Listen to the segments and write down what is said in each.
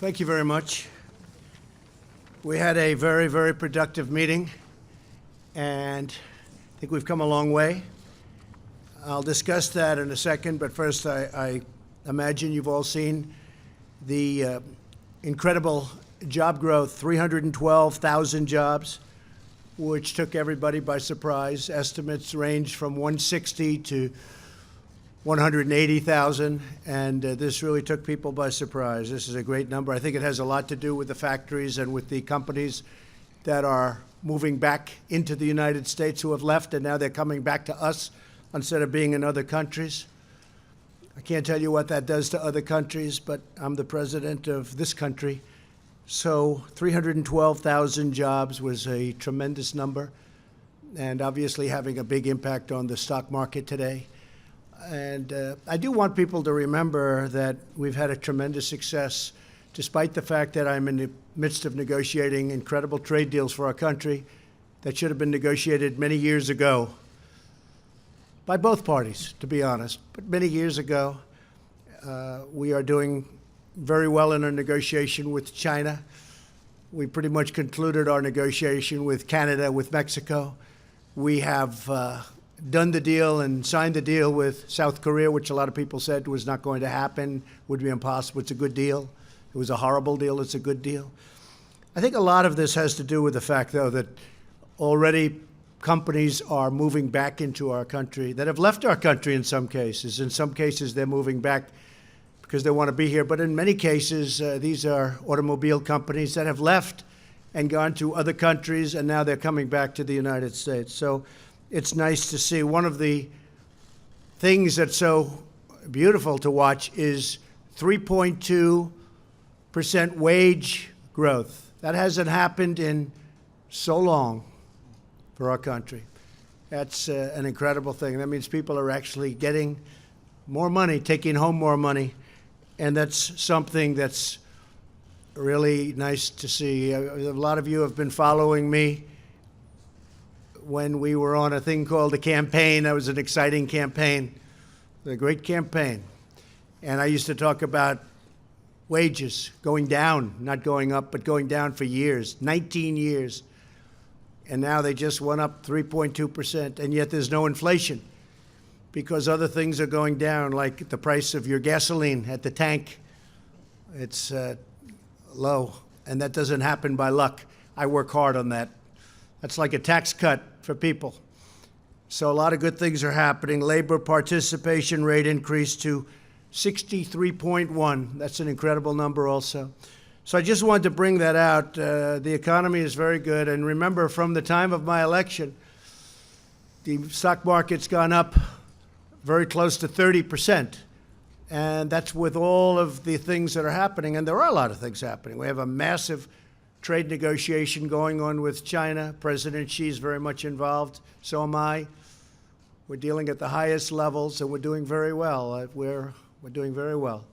Thank you very much. We had a very, very productive meeting, and I think we've come a long way. I'll discuss that in a second, but first I imagine you've all seen the incredible job growth, 312,000 jobs, which took everybody by surprise. Estimates range from 160 to 180,000, and this really took people by surprise. This is a great number. I think it has a lot to do with the factories and with the companies that are moving back into the United States who have left, and now they're coming back to us instead of being in other countries. I can't tell you what that does to other countries, but I'm the president of this country. So 312,000 jobs was a tremendous number, and obviously having a big impact on the stock market today. And I do want people to remember that we've had a tremendous success, despite the fact that I'm in the midst of negotiating incredible trade deals for our country that should have been negotiated many years ago by both parties, to be honest. But many years ago, we are doing very well in our negotiation with China. We pretty much concluded our negotiation with Canada, with Mexico. We have done the deal and signed the deal with South Korea, which a lot of people said was not going to happen, would be impossible. It's a good deal. It was a horrible deal. It's a good deal. I think a lot of this has to do with the fact, though, that already companies are moving back into our country that have left our country in some cases. In some cases, they're moving back because they want to be here. But in many cases, these are automobile companies that have left and gone to other countries, and now they're coming back to the United States. So it's nice to see. One of the things that's so beautiful to watch is 3.2% wage growth. That hasn't happened in so long for our country. That's an incredible thing. That means people are actually getting more money, taking home more money, and that's something that's really nice to see. A lot of you have been following me when we were on a thing called a campaign. That was an exciting campaign, a great campaign. And I used to talk about wages going down, not going up, but going down for years, 19 years. And now they just went up 3.2%, and yet there's no inflation because other things are going down, like the price of your gasoline at the tank. It's low, and that doesn't happen by luck. I work hard on that. That's like a tax cut for people. So a lot of good things are happening. Labor participation rate increased to 63.1. That's an incredible number also. So I just wanted to bring that out. The economy is very good. And remember, from the time of my election, the stock market's gone up very close to 30%. And that's with all of the things that are happening. And there are a lot of things happening. We have a massive trade negotiation going on with China. President Xi is very much involved. So am I. We're dealing at the highest levels, and we're doing very well. We're doing very well.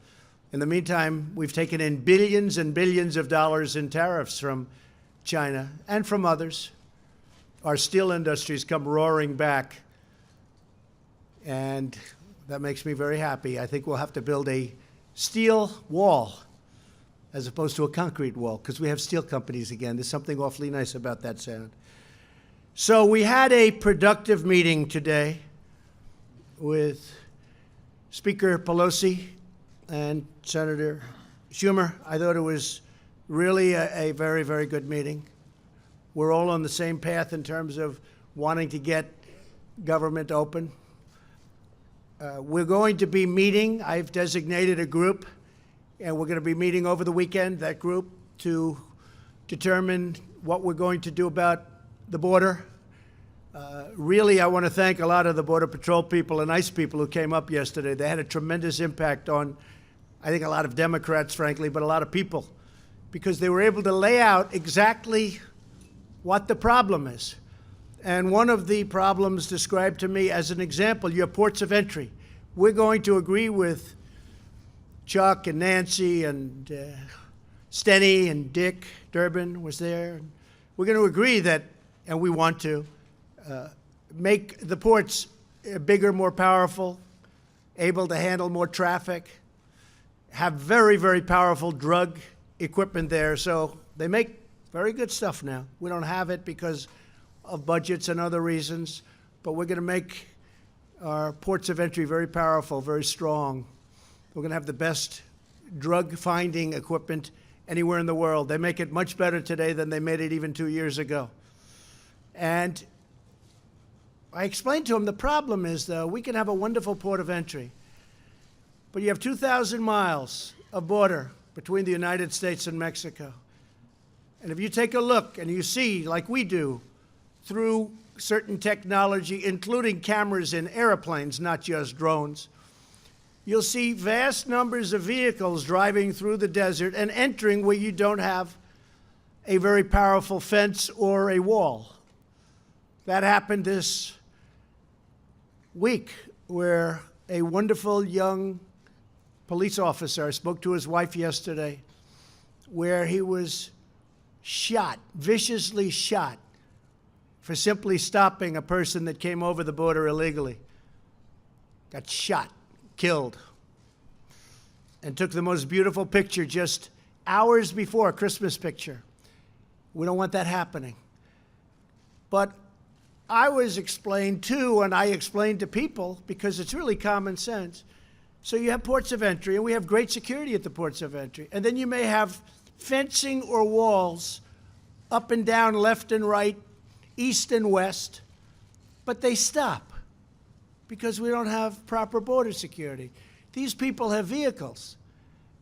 In the meantime, we've taken in billions and billions of dollars in tariffs from China and from others. Our steel industry's come roaring back, and that makes me very happy. I think we'll have to build a steel wall as opposed to a concrete wall, because we have steel companies again. There's something awfully nice about that sound. So we had a productive meeting today with Speaker Pelosi and Senator Schumer. I thought it was really a very, very good meeting. We're all on the same path in terms of wanting to get government open. We're going to be meeting. I've designated a group, and we're going to be meeting over the weekend, that group, to determine what we're going to do about the border. Really, I want to thank a lot of the Border Patrol people and ICE people who came up yesterday. They had a tremendous impact on, I think, a lot of Democrats, frankly, but a lot of people, because they were able to lay out exactly what the problem is. And one of the problems described to me as an example, your ports of entry. We're going to agree with Chuck and Nancy and Steny and Dick Durbin was there. We're going to agree that, and we want to, make the ports bigger, more powerful, able to handle more traffic, have very, very powerful drug equipment there. So they make very good stuff now. We don't have it because of budgets and other reasons, but we're going to make our ports of entry very powerful, very strong. We're going to have the best drug-finding equipment anywhere in the world. They make it much better today than they made it even 2 years ago. And I explained to him the problem is, though, we can have a wonderful port of entry, but you have 2,000 miles of border between the United States and Mexico. And if you take a look and you see, like we do, through certain technology, including cameras in airplanes, not just drones, you'll see vast numbers of vehicles driving through the desert and entering where you don't have a very powerful fence or a wall. That happened this week, where a wonderful young police officer, I spoke to his wife yesterday, where he was shot, viciously shot, for simply stopping a person that came over the border illegally. Got shot, killed, and took the most beautiful picture just hours before, a Christmas picture. We don't want that happening. But I was explained to, and I explained to people, because it's really common sense. So you have ports of entry, and we have great security at the ports of entry. And then you may have fencing or walls up and down, left and right, east and west, but they stop because we don't have proper border security. These people have vehicles,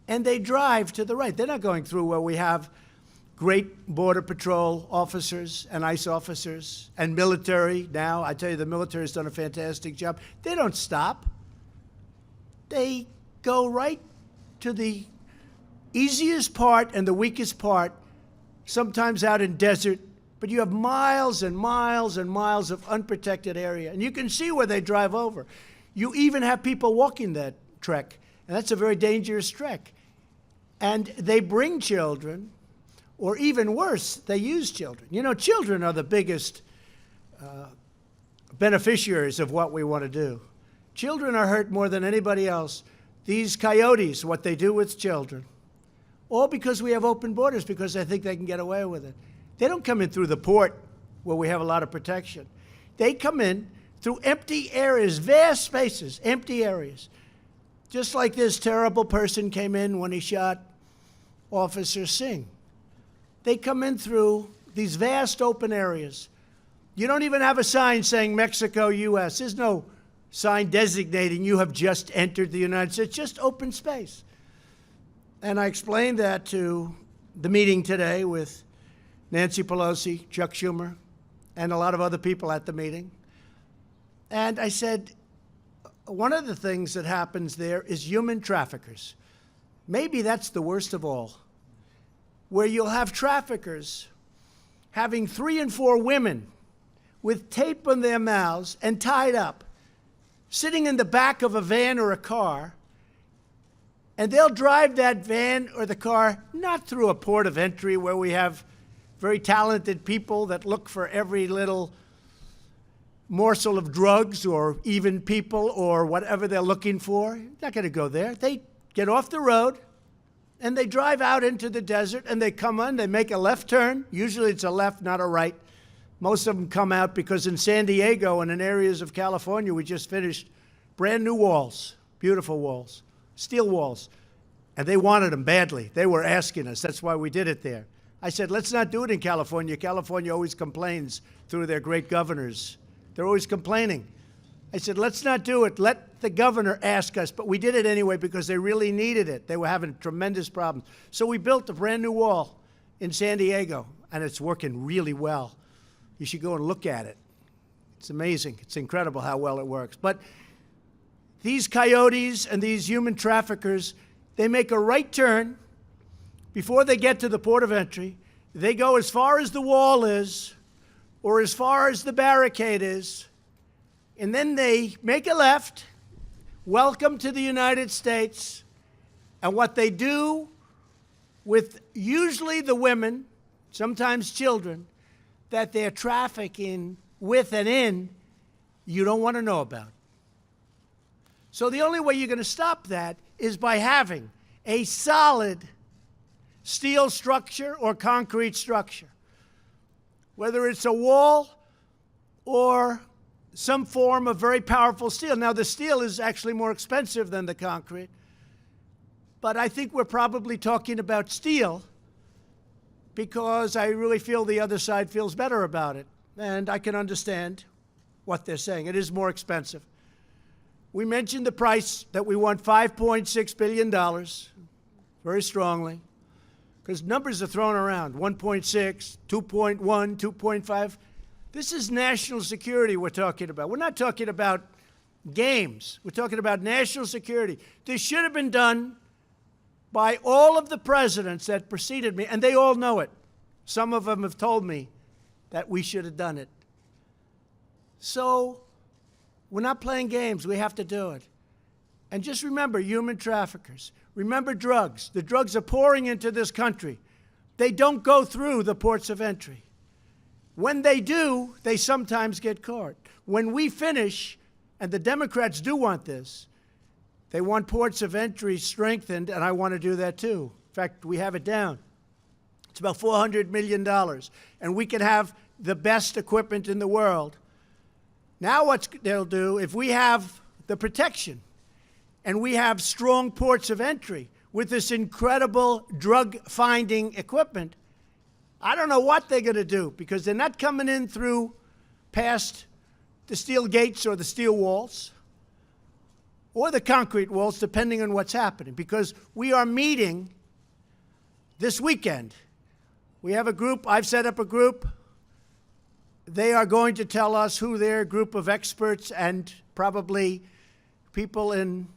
and they drive to the right. They're not going through where we have great Border Patrol officers and ICE officers and military now. I tell you, the military has done a fantastic job. They don't stop. They go right to the easiest part and the weakest part, sometimes out in desert, but you have miles and miles and miles of unprotected area. And you can see where they drive over. You even have people walking that trek, and that's a very dangerous trek. And they bring children, or even worse, they use children. You know, children are the biggest beneficiaries of what we want to do. Children are hurt more than anybody else. These coyotes, what they do with children, all because we have open borders, because they think they can get away with it. They don't come in through the port where we have a lot of protection. They come in through empty areas, vast spaces, empty areas. Just like this terrible person came in when he shot Officer Singh. They come in through these vast open areas. You don't even have a sign saying Mexico, U.S. There's no sign designating you have just entered the United States, just open space. And I explained that to the meeting today with Nancy Pelosi, Chuck Schumer, and a lot of other people at the meeting. And I said, one of the things that happens there is human traffickers. Maybe that's the worst of all, where you'll have traffickers having 3 and 4 women with tape on their mouths and tied up, sitting in the back of a van or a car, and they'll drive that van or the car not through a port of entry where we have very talented people that look for every little morsel of drugs or even people or whatever they're looking for. You're not going to go there. They get off the road, and they drive out into the desert, and they come on, they make a left turn. Usually it's a left, not a right. Most of them come out because in San Diego and in areas of California, we just finished brand new walls, beautiful walls, steel walls. And they wanted them badly. They were asking us. That's why we did it there. I said, let's not do it in California. California always complains through their great governors. They're always complaining. I said, let's not do it. Let the governor ask us. But we did it anyway because they really needed it. They were having tremendous problems. So we built a brand new wall in San Diego, and it's working really well. You should go and look at it. It's amazing. It's incredible how well it works. But these coyotes and these human traffickers, they make a right turn before they get to the port of entry. They go as far as the wall is or as far as the barricade is, and then they make a left, welcome to the United States, and what they do with usually the women, sometimes children, that they're trafficking with and in, you don't want to know about. So the only way you're going to stop that is by having a solid steel structure or concrete structure, whether it's a wall or some form of very powerful steel. Now, the steel is actually more expensive than the concrete, but I think we're probably talking about steel because I really feel the other side feels better about it. And I can understand what they're saying. It is more expensive. We mentioned the price that we want $5.6 billion very strongly, because numbers are thrown around, 1.6, 2.1, 2.5. This is national security we're talking about. We're not talking about games. We're talking about national security. This should have been done by all of the presidents that preceded me, and they all know it. Some of them have told me that we should have done it. So we're not playing games. We have to do it. And just remember human traffickers. Remember drugs. The drugs are pouring into this country. They don't go through the ports of entry. When they do, they sometimes get caught. When we finish, and the Democrats do want this, they want ports of entry strengthened, and I want to do that too. In fact, we have it down. It's about $400 million, and we can have the best equipment in the world. Now what they'll do, if we have the protection and we have strong ports of entry with this incredible drug-finding equipment, I don't know what they're going to do, because they're not coming in through past the steel gates or the steel walls or the concrete walls, depending on what's happening, because we are meeting this weekend. We have a group. I've set up a group. They are going to tell us who their group of experts and probably people in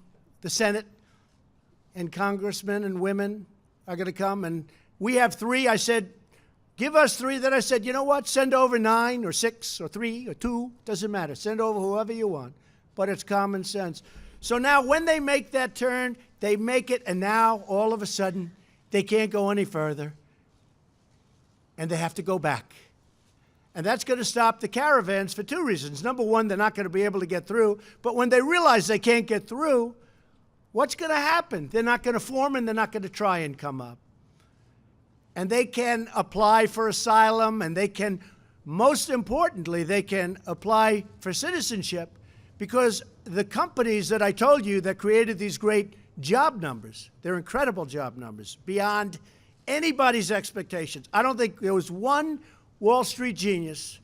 the Senate and congressmen and women are going to come. And we have 3. I said, give us 3. Then I said, you know what? Send over 9 or 6 or 3 or 2. Doesn't matter. Send over whoever you want. But it's common sense. So now when they make that turn, they make it, and now all of a sudden they can't go any further, and they have to go back. And that's going to stop the caravans for 2 reasons. Number one, they're not going to be able to get through. But when they realize they can't get through, what's going to happen? They're not going to form, and they're not going to try and come up. And they can apply for asylum, and they can, most importantly, they can apply for citizenship, because the companies that I told you that created these great job numbers, they're incredible job numbers, beyond anybody's expectations. I don't think there was one Wall Street genius,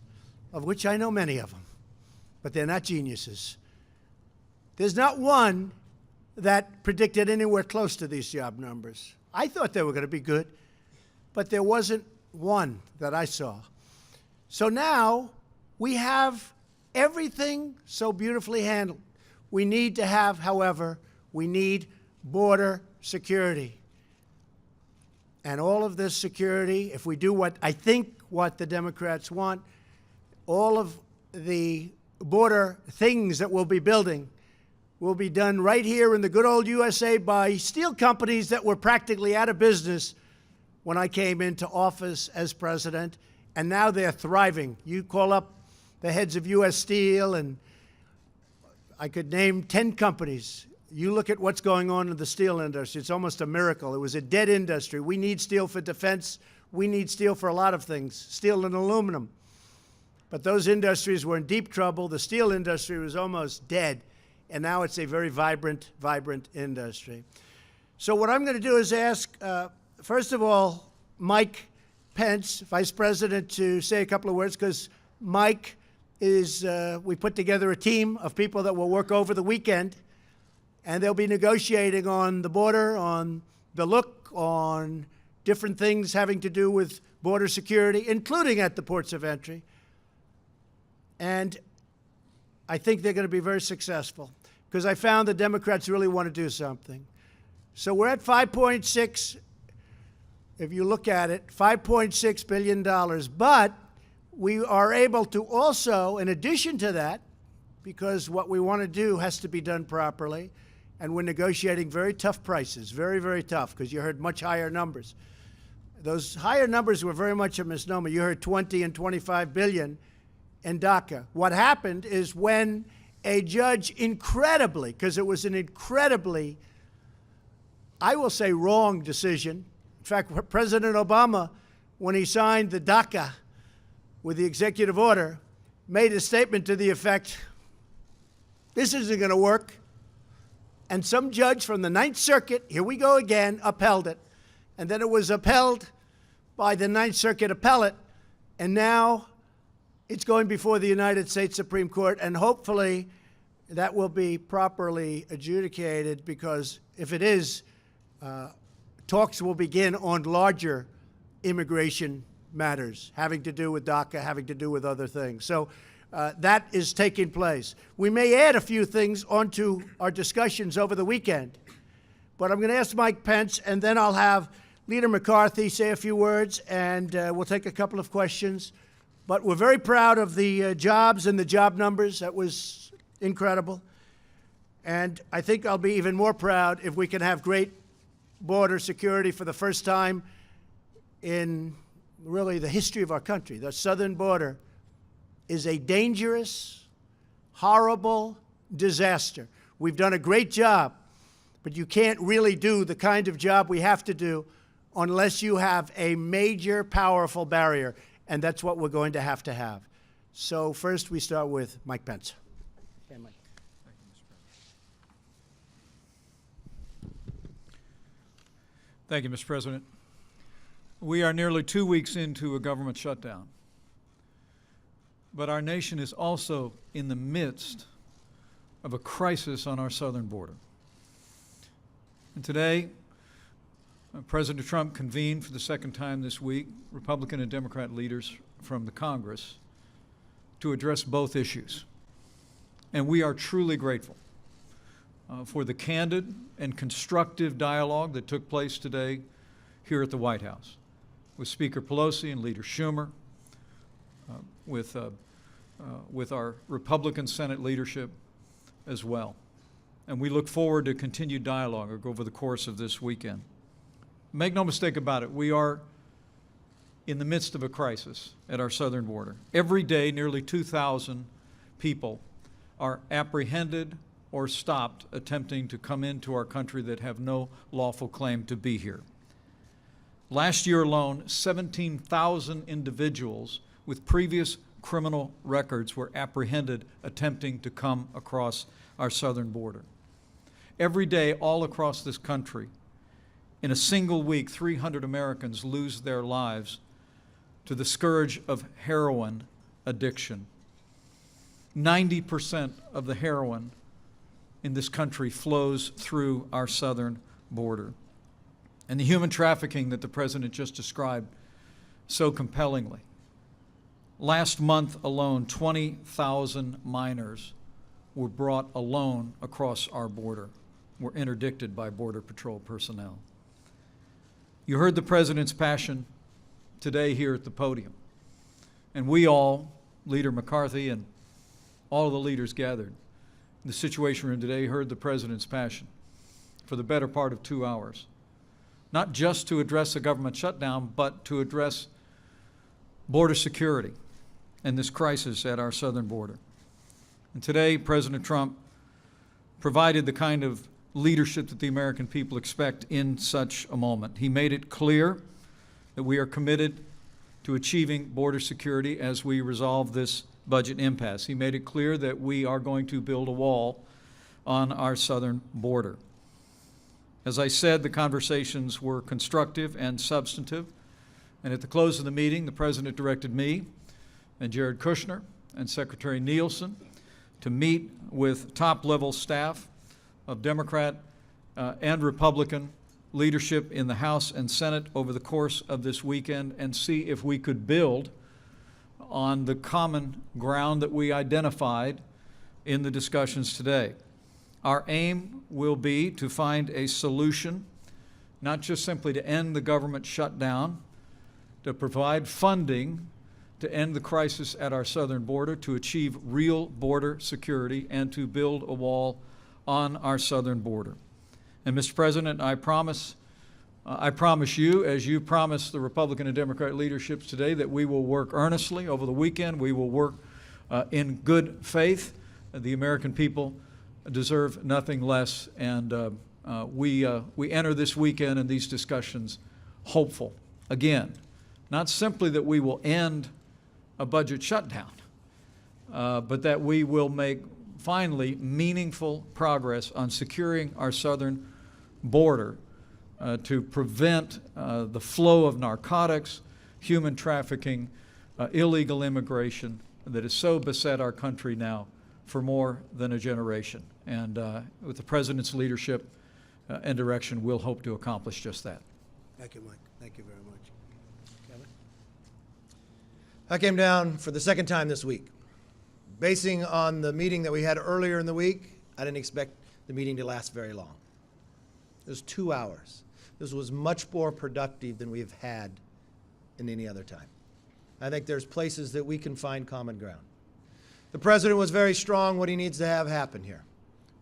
of which I know many of them, but they're not geniuses. There's not one that predicted anywhere close to these job numbers. I thought they were going to be good, but there wasn't one that I saw. So now we have everything so beautifully handled. We need to have, however, we need border security. And all of this security, if we do what I think what the Democrats want, all of the border things that we'll be building will be done right here in the good old USA by steel companies that were practically out of business when I came into office as president, and now they're thriving. You call up the heads of U.S. Steel, and I could name 10 companies. You look at what's going on in the steel industry. It's almost a miracle. It was a dead industry. We need steel for defense. We need steel for a lot of things, steel and aluminum. But those industries were in deep trouble. The steel industry was almost dead, and now it's a very vibrant, vibrant industry. So what I'm going to do is ask, first of all, Mike Pence, Vice President, to say a couple of words, because Mike is, we put together a team of people that will work over the weekend, and they'll be negotiating on the border, on the look, on different things having to do with border security, including at the ports of entry. And I think they're going to be very successful, because I found the Democrats really want to do something. So we're at 5.6, if you look at it, $5.6 billion. But we are able to also, in addition to that, because what we want to do has to be done properly, and we're negotiating very tough prices, very, very tough, because you heard much higher numbers. Those higher numbers were very much a misnomer. You heard 20 and 25 billion in DACA. What happened is when a judge incredibly, because it was an incredibly, I will say wrong decision, In fact, President Obama, when he signed the DACA with the executive order, made a statement to the effect, this isn't going to work. And some judge from the Ninth Circuit, here we go again, upheld it. And then it was upheld by the Ninth Circuit appellate. And now it's going before the United States Supreme Court. And hopefully that will be properly adjudicated, because if it is, talks will begin on larger immigration matters having to do with DACA, having to do with other things. So that is taking place. We may add a few things onto our discussions over the weekend, but I'm going to ask Mike Pence, and then I'll have Leader McCarthy say a few words, and we'll take a couple of questions. But we're very proud of the jobs and the job numbers. That was incredible. And I think I'll be even more proud if we can have great border security for the first time in really the history of our country. The southern border is a dangerous, horrible disaster. We've done a great job, but you can't really do the kind of job we have to do unless you have a major, powerful barrier, and that's what we're going to have. So first we start with Mike Pence. Okay, Mike. Thank you, Mr. President. We are nearly 2 weeks into a government shutdown, but our nation is also in the midst of a crisis on our southern border. And today, President Trump convened for the second time this week Republican and Democrat leaders from the Congress to address both issues. And we are truly grateful for the candid and constructive dialogue that took place today here at the White House with Speaker Pelosi and Leader Schumer, with our Republican Senate leadership as well. And we look forward to continued dialogue over the course of this weekend. Make no mistake about it, we are in the midst of a crisis at our southern border. Every day, nearly 2,000 people are apprehended or stopped attempting to come into our country that have no lawful claim to be here. Last year alone, 17,000 individuals with previous criminal records were apprehended attempting to come across our southern border. Every day, all across this country, in a single week, 300 Americans lose their lives to the scourge of heroin addiction. 90% of the heroin in this country flows through our southern border. And the human trafficking that the President just described so compellingly. Last month alone, 20,000 minors were brought alone across our border, were interdicted by Border Patrol personnel. You heard the President's passion today here at the podium. And we all, Leader McCarthy and all of the leaders gathered in the Situation Room today, heard the President's passion for the better part of 2 hours. Not just to address a government shutdown, but to address border security and this crisis at our southern border. And today, President Trump provided the kind of leadership that the American people expect in such a moment. He made it clear that we are committed to achieving border security as we resolve this budget impasse. He made it clear that we are going to build a wall on our southern border. As I said, the conversations were constructive and substantive. And at the close of the meeting, the President directed me and Jared Kushner and Secretary Nielsen to meet with top-level staff of Democrat and Republican leadership in the House and Senate over the course of this weekend and see if we could build on the common ground that we identified in the discussions today. Our aim will be to find a solution, not just simply to end the government shutdown, to provide funding to end the crisis at our southern border, to achieve real border security, and to build a wall on our southern border. And Mr. President, I promise you, as you promised the Republican and Democrat leaderships today, that we will work earnestly over the weekend. We will work in good faith. The American people deserve nothing less, and we enter this weekend and these discussions hopeful. Again, not simply that we will end a budget shutdown, but that we will make finally meaningful progress on securing our southern border to prevent the flow of narcotics, human trafficking, illegal immigration that has so beset our country now for more than a generation. And with the President's leadership and direction, we'll hope to accomplish just that. Thank you, Mike. Thank you very much. Kevin? I came down for the second time this week. Basing on the meeting that we had earlier in the week, I didn't expect the meeting to last very long. It was 2 hours. This was much more productive than we've had in any other time. I think there's places that we can find common ground. The President was very strong what he needs to have happen here.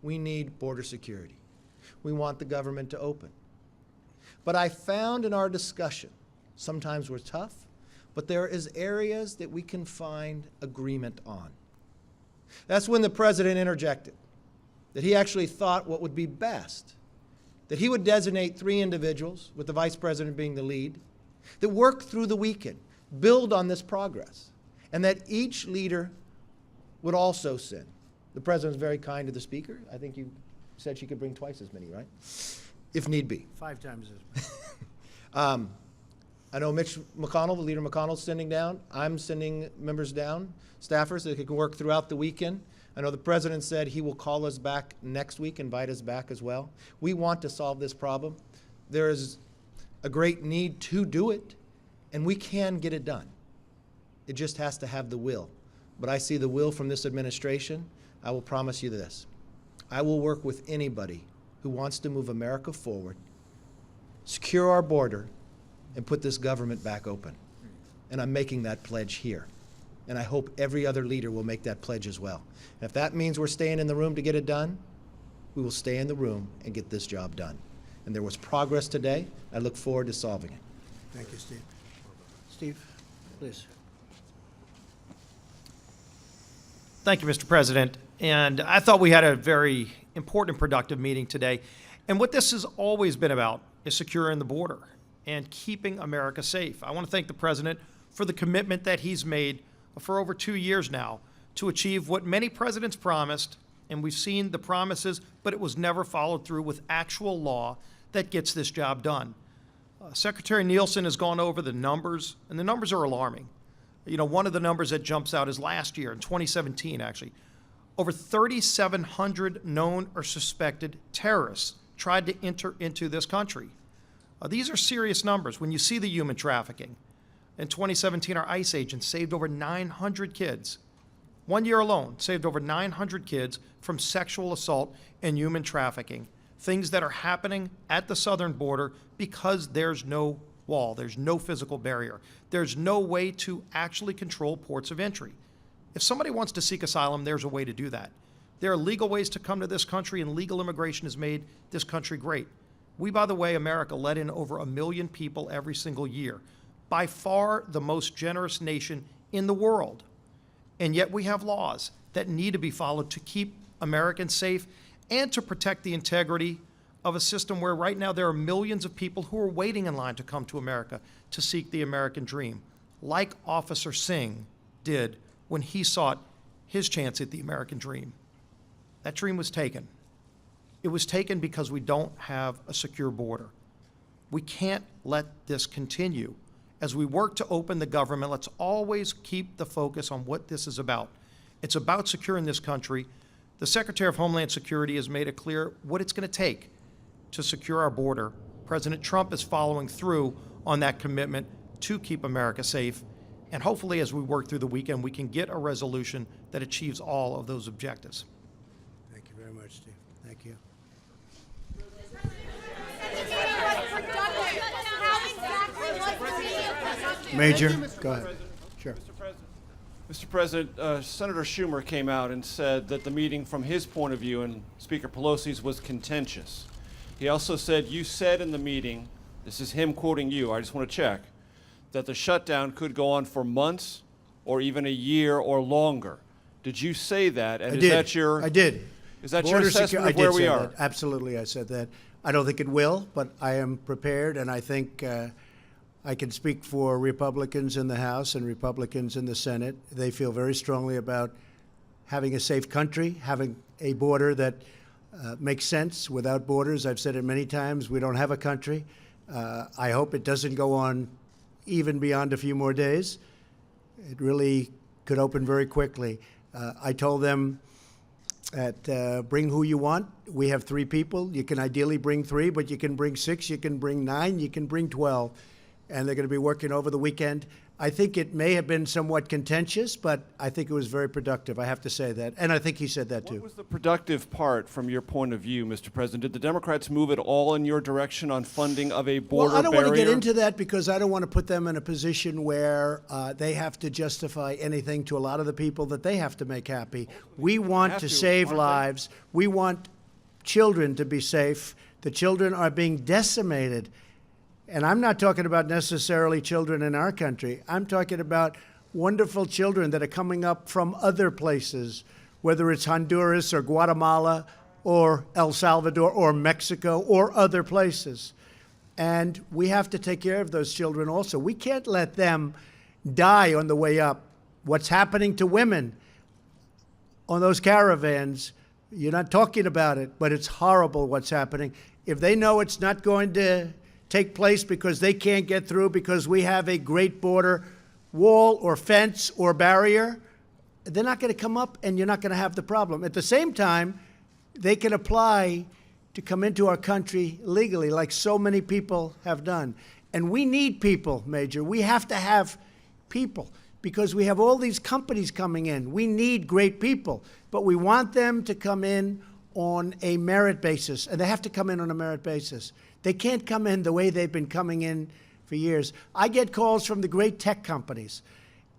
We need border security. We want the government to open. But I found in our discussion, sometimes we're tough, but there is areas that we can find agreement on. That's when the President interjected, that he actually thought what would be best, that he would designate 3 individuals, with the Vice President being the lead, that work through the weekend, build on this progress, and that each leader would also send. The President was very kind to the Speaker. I think you said she could bring twice as many, right? If need be. 5 times as much. I know Mitch McConnell, the leader McConnell's sending down. I'm sending members down, staffers that can work throughout the weekend. I know the President said he will call us back next week, invite us back as well. We want to solve this problem. There is a great need to do it, and we can get it done. It just has to have the will. But I see the will from this administration. I will promise you this. I will work with anybody who wants to move America forward, secure our border, and put this government back open. And I'm making that pledge here. And I hope every other leader will make that pledge as well. And if that means we're staying in the room to get it done, we will stay in the room and get this job done. And there was progress today. I look forward to solving it. Thank you, Steve. Steve, please. Thank you, Mr. President. And I thought we had a very important and productive meeting today. And what this has always been about is securing the border and keeping America safe. I want to thank the President for the commitment that he's made for over 2 years now to achieve what many presidents promised, and we've seen the promises, but it was never followed through with actual law that gets this job done. Secretary Nielsen has gone over the numbers, and the numbers are alarming. You know, one of the numbers that jumps out is last year, in 2017 actually, over 3,700 known or suspected terrorists tried to enter into this country. These are serious numbers. When you see the human trafficking, in 2017, our ICE agents saved over 900 kids. 1 year alone, saved over 900 kids from sexual assault and human trafficking, things that are happening at the southern border because there's no wall, there's no physical barrier. There's no way to actually control ports of entry. If somebody wants to seek asylum, there's a way to do that. There are legal ways to come to this country, and legal immigration has made this country great. We, by the way, America, let in over 1 million people every single year. By far the most generous nation in the world. And yet we have laws that need to be followed to keep Americans safe and to protect the integrity of a system where right now there are millions of people who are waiting in line to come to America to seek the American dream, like Officer Singh did when he sought his chance at the American dream. That dream was taken. It was taken because we don't have a secure border. We can't let this continue. As we work to open the government, let's always keep the focus on what this is about. It's about securing this country. The Secretary of Homeland Security has made it clear what it's going to take to secure our border. President Trump is following through on that commitment to keep America safe. And hopefully, as we work through the weekend, we can get a resolution that achieves all of those objectives. Thank you very much, Steve. Thank you. Major, go ahead. Sure. Mr. President, Senator Schumer came out and said that the meeting from his point of view and Speaker Pelosi's was contentious. He also said, you said in the meeting, this is him quoting you, I just want to check, that the shutdown could go on for months or even a year or longer. Did you say that? And I is did. that your I did. Is that your assessment of where we are? That. Absolutely, I said that. I don't think it will, but I am prepared, and I think I can speak for Republicans in the House and Republicans in the Senate. They feel very strongly about having a safe country, having a border that makes sense. Without borders, I've said it many times, we don't have a country. I hope it doesn't go on even beyond a few more days. It really could open very quickly. I told them that bring who you want. We have 3 people. You can ideally bring 3, but you can bring 6, you can bring 9, you can bring 12. And they're going to be working over the weekend. I think it may have been somewhat contentious, but I think it was very productive. I have to say that. And I think he said that too. What was the productive part from your point of view, Mr. President? Did the Democrats move at all in your direction on funding of a border Well, I don't barrier? want to get into that because I don't want to put them in a position where they have to justify anything to a lot of the people that they have to make happy. We want to save lives. We want children to be safe. The children are being decimated. And I'm not talking about necessarily children in our country. I'm talking about wonderful children that are coming up from other places, whether it's Honduras or Guatemala or El Salvador or Mexico or other places. And we have to take care of those children also. We can't let them die on the way up. What's happening to women on those caravans, you're not talking about it, but it's horrible what's happening. If they know it's not going to take place because they can't get through because we have a great border wall or fence or barrier, they're not going to come up and you're not going to have the problem. At the same time, they can apply to come into our country legally like so many people have done. And we need people, Major. We have to have people because we have all these companies coming in. We need great people, but we want them to come in on a merit basis, and they have to come in on a merit basis. They can't come in the way they've been coming in for years. I get calls from the great tech companies,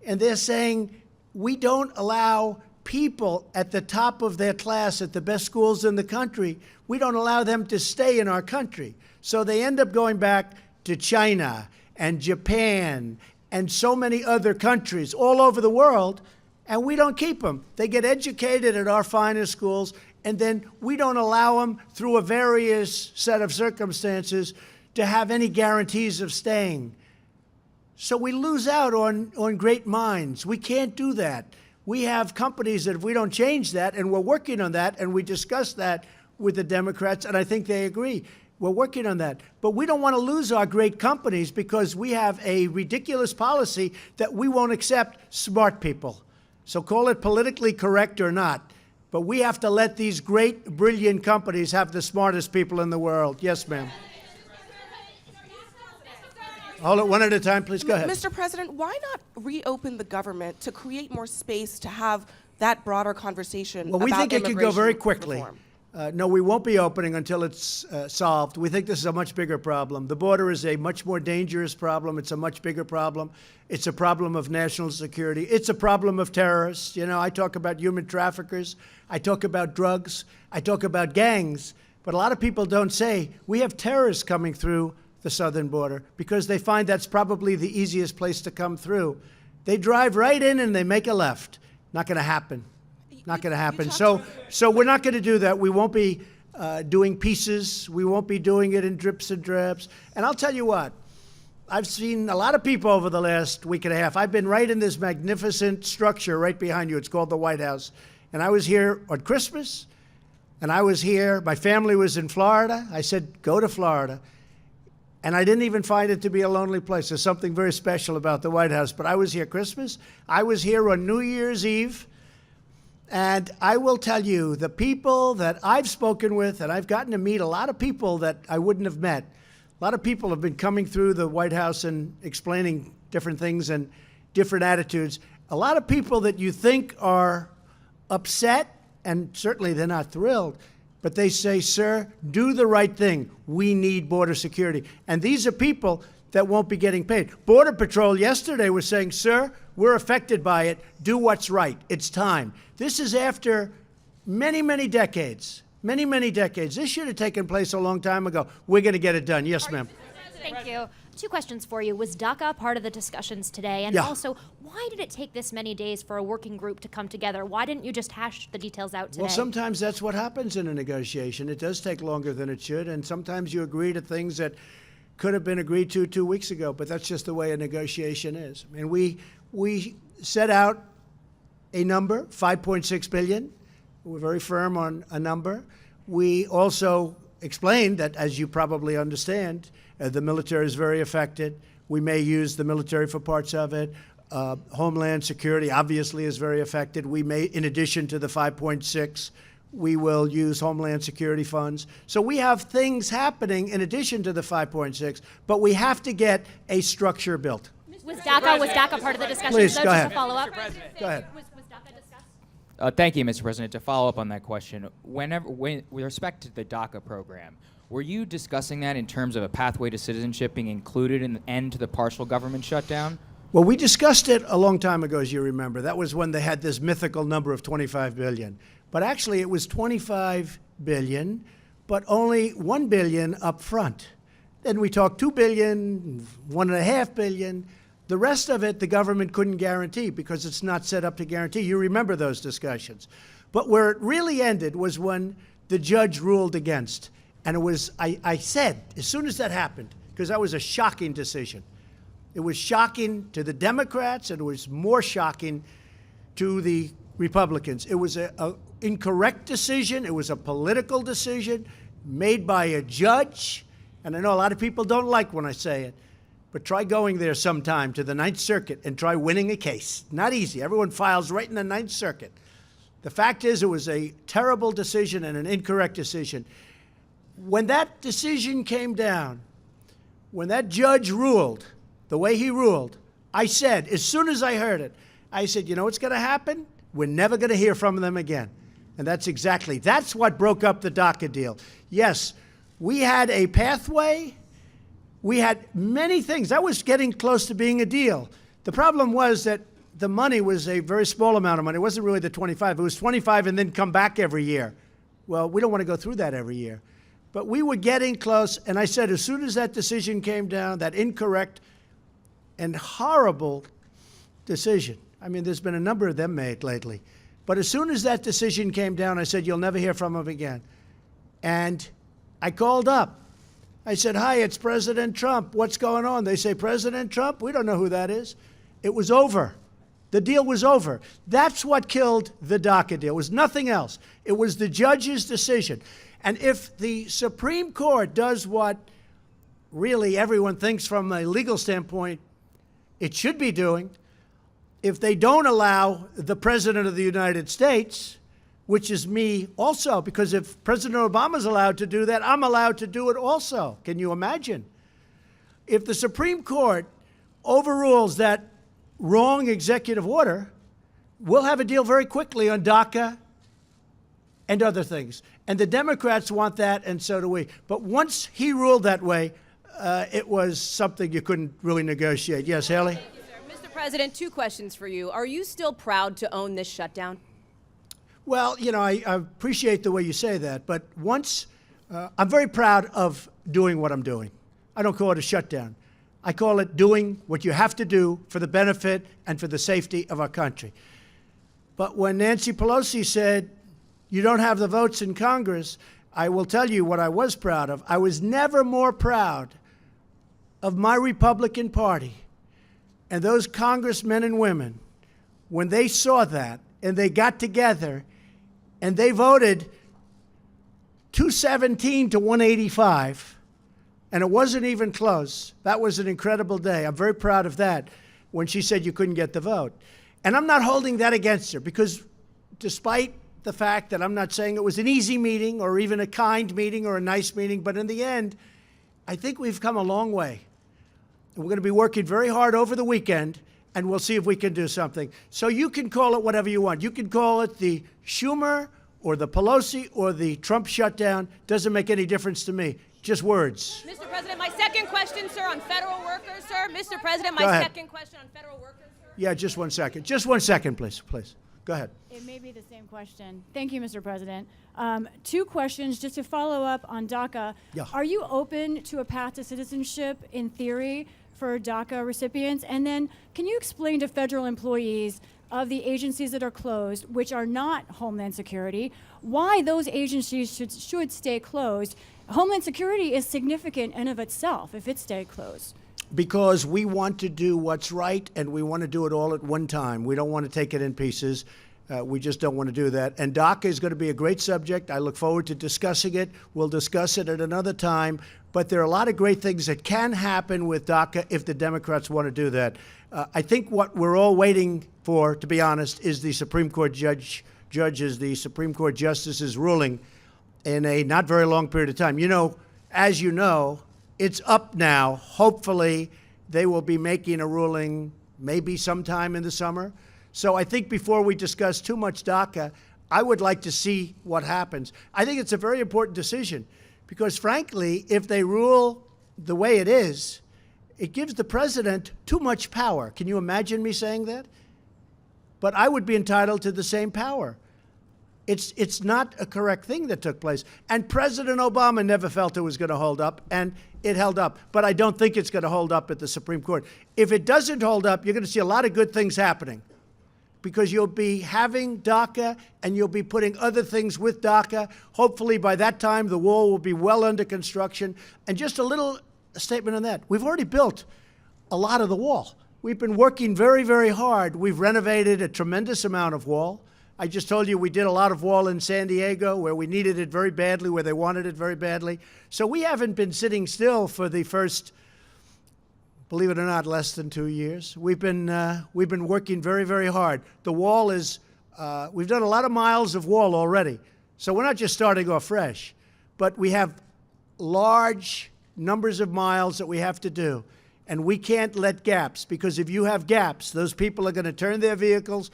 and they're saying, we don't allow people at the top of their class at the best schools in the country, we don't allow them to stay in our country. So they end up going back to China and Japan and so many other countries all over the world, and we don't keep them. They get educated at our finest schools, and then we don't allow them through a various set of circumstances to have any guarantees of staying. So we lose out on great minds. We can't do that. We have companies that if we don't change that, and we're working on that, and we discussed that with the Democrats, and I think they agree. We're working on that. But we don't want to lose our great companies because we have a ridiculous policy that we won't accept smart people. So call it politically correct or not. But we have to let these great, brilliant companies have the smartest people in the world. Yes, ma'am. Hold it one at a time, please. Go ahead. Mr. President, why not reopen the government to create more space to have that broader conversation Well, we about think it can go immigration very quickly. reform? No, we won't be opening until it's solved. We think this is a much bigger problem. The border is a much more dangerous problem. It's a much bigger problem. It's a problem of national security. It's a problem of terrorists. You know, I talk about human traffickers. I talk about drugs. I talk about gangs. But a lot of people don't say we have terrorists coming through the southern border because they find that's probably the easiest place to come through. They drive right in and they make a left. Not going to happen. Not going to happen. So we're not going to do that. We won't be doing pieces. We won't be doing it in drips and drabs. And I'll tell you what, I've seen a lot of people over the last week and a half. I've been right in this magnificent structure right behind you. It's called the White House. And I was here on Christmas, and I was here. My family was in Florida. I said, go to Florida. And I didn't even find it to be a lonely place. There's something very special about the White House. But I was here Christmas. I was here on New Year's Eve. And I will tell you, the people that I've spoken with, and I've gotten to meet a lot of people that I wouldn't have met. A lot of people have been coming through the White House and explaining different things and different attitudes. A lot of people that you think are upset, and certainly they're not thrilled, but they say, sir, do the right thing. We need border security. And these are people that won't be getting paid. Border Patrol yesterday was saying, sir, we're affected by it. Do what's right. It's time. This is after many, many decades. Many, many decades. This should have taken place a long time ago. We're going to get it done. Yes, ma'am. Thank you. 2 questions for you. Was DACA part of the discussions today? And Yeah. also, why did it take this many days for a working group to come together? Why didn't you just hash the details out today? Well, sometimes that's what happens in a negotiation. It does take longer than it should, and sometimes you agree to things that could have been agreed to 2 weeks ago, but that's just the way a negotiation is. I mean, we set out a number, $5.6 billion. We're very firm on a number. We also explained that, as you probably understand, the military is very affected. We may use the military for parts of it. Homeland Security obviously is very affected. We may, in addition to the 5.6, we will use Homeland Security funds. So we have things happening in addition to the 5.6, but we have to get a structure built. Was DACA part of the discussion? Please, So go just ahead. to follow up. Go ahead. Was DACA discussed? Thank you, Mr. President. To follow up on that question, with respect to the DACA program, were you discussing that in terms of a pathway to citizenship being included in the end to the partial government shutdown? Well, we discussed it a long time ago, as you remember. That was when they had this mythical number of $25 billion. But actually, it was $25 billion, but only $1 billion up front. Then we talked $2 billion, $1.5 billion. The rest of it, the government couldn't guarantee because it's not set up to guarantee. You remember those discussions. But where it really ended was when the judge ruled against. And it was, I said, as soon as that happened, because that was a shocking decision. It was shocking to the Democrats, and it was more shocking to the Republicans. It was an incorrect decision. It was a political decision made by a judge. And I know a lot of people don't like when I say it, but try going there sometime to the Ninth Circuit and try winning a case. Not easy. Everyone files right in the Ninth Circuit. The fact is, it was a terrible decision and an incorrect decision. When that decision came down, when that judge ruled the way he ruled, I said, as soon as I heard it, I said, you know what's going to happen? We're never going to hear from them again. And that's what broke up the DACA deal. Yes, we had a pathway. We had many things. That was getting close to being a deal. The problem was that the money was a very small amount of money. It wasn't really the 25. It was 25 and then come back every year. Well, we don't want to go through that every year. But we were getting close, and I said, as soon as that decision came down, that incorrect and horrible decision, I mean, there's been a number of them made lately, but as soon as that decision came down, I said, you'll never hear from them again. And I called up. I said, hi, it's President Trump. What's going on? They say, President Trump? We don't know who that is. It was over. The deal was over. That's what killed the DACA deal. It was nothing else. It was the judge's decision. And if the Supreme Court does what really everyone thinks from a legal standpoint it should be doing, if they don't allow the President of the United States, which is me also, because if President Obama's allowed to do that, I'm allowed to do it also. Can you imagine? If the Supreme Court overrules that wrong executive order, we'll have a deal very quickly on DACA and other things. And the Democrats want that, and so do we. But once he ruled that way, it was something you couldn't really negotiate. Yes, Haley? Thank you, sir. Mr. President, 2 questions for you. Are you still proud to own this shutdown? Well, you know, I appreciate the way you say that, but I'm very proud of doing what I'm doing. I don't call it a shutdown. I call it doing what you have to do for the benefit and for the safety of our country. But when Nancy Pelosi said, you don't have the votes in Congress, I will tell you what I was proud of. I was never more proud of my Republican Party and those congressmen and women when they saw that and they got together and they voted 217 to 185, and it wasn't even close. That was an incredible day. I'm very proud of that when she said you couldn't get the vote. And I'm not holding that against her, because despite the fact that I'm not saying it was an easy meeting or even a kind meeting or a nice meeting, but in the end, I think we've come a long way. We're going to be working very hard over the weekend, and we'll see if we can do something. So you can call it whatever you want. You can call it the Schumer or the Pelosi or the Trump shutdown. Doesn't make any difference to me. Just words. Mr. President, my second question, sir, on federal workers, sir. Mr. President, Go my ahead. second question on federal workers, sir. Yeah, just 1 second. Just 1 second, please. Go ahead. It may be the same question. Thank you, Mr. President. 2 questions just to follow up on DACA. Yeah. Are you open to a path to citizenship in theory for DACA recipients? And then can you explain to federal employees of the agencies that are closed, which are not Homeland Security, why those agencies should stay closed, Homeland Security is significant in of itself if it stayed closed. Because we want to do what's right, and we want to do it all at one time. We don't want to take it in pieces. We just don't want to do that. And DACA is going to be a great subject. I look forward to discussing it. We'll discuss it at another time. But there are a lot of great things that can happen with DACA if the Democrats want to do that. I think what we're all waiting for, to be honest, is the Supreme Court judges, the Supreme Court justices ruling in a not very long period of time. You know, as you know, it's up now. Hopefully, they will be making a ruling maybe sometime in the summer. So I think before we discuss too much DACA, I would like to see what happens. I think it's a very important decision because, frankly, if they rule the way it is, it gives the president too much power. Can you imagine me saying that? But I would be entitled to the same power. It's not a correct thing that took place. And President Obama never felt it was going to hold up, and it held up. But I don't think it's going to hold up at the Supreme Court. If it doesn't hold up, you're going to see a lot of good things happening because you'll be having DACA and you'll be putting other things with DACA. Hopefully by that time, the wall will be well under construction. And just a little statement on that. We've already built a lot of the wall. We've been working very, very hard. We've renovated a tremendous amount of wall. I just told you we did a lot of wall in San Diego where we needed it very badly, where they wanted it very badly. So we haven't been sitting still for the first, believe it or not, less than 2 years. We've been working very, very hard. The wall is, we've done a lot of miles of wall already. So we're not just starting off fresh, but we have large numbers of miles that we have to do. And we can't let gaps, because if you have gaps, those people are going to turn their vehicles,